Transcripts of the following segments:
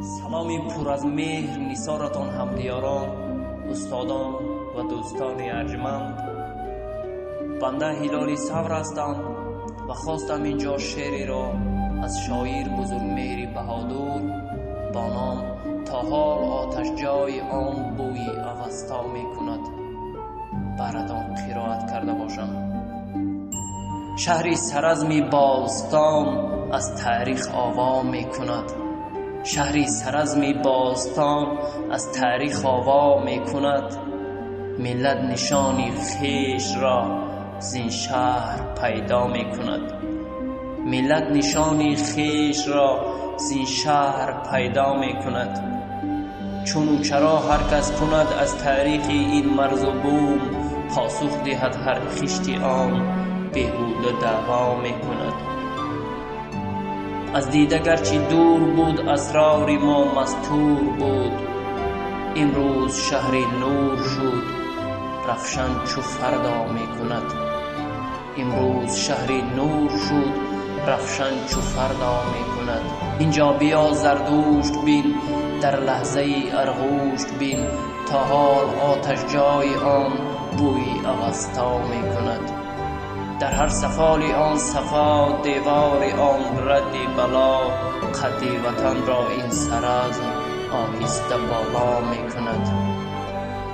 سلامی پر از مهر نثارتان همدیاران، استادان و دوستان ارجمند. بنده هلال صبر هستم و خواستم اینجا شعری را از شاعر بزرگمهر بهادور با نام تا حال آتش جای آن بوی اوستا می کند براتان قرائت کرده باشم. شهری سرزمی باستان از تاریخ آوا می کند، شهری سرزمی باستان از تاریخ آوا می کند. ملت نشانی خویش را زین شهر پیدا می کند، ملت نشانی خویش را زین شهر پیدا می کند. چون چرا هر کس کند از تاریخ این مرز و بوم، پاسخ دهد هر خشتی آن بیهوده دعوا می کند. از دیده گرچه دور بود اسرار ما مستور بود، امروز شهر نور شد رفشن چو فردا می کند. امروز شهر نور شد رفشن چو فردا می کند. اینجا بیا زردوشت بین در لحظه ارغوشت بین، تا حال آتش جای آن بوی اوستا می کند. در هر سفال آن صفا دیوار آن رد بلا، قد وطن را این سرزم آهسته بالا می کند.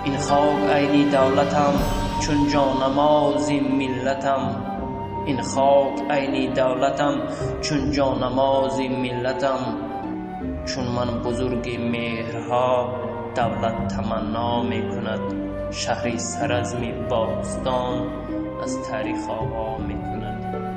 این خاک عین دولتم چون جانماز ملتم، این خاک عین دولتم چون جانماز ملتم. چون من بزرگ مهرها دولت تمنا می کند، شهری سرزمی باستان از تاریخ آوا می کند.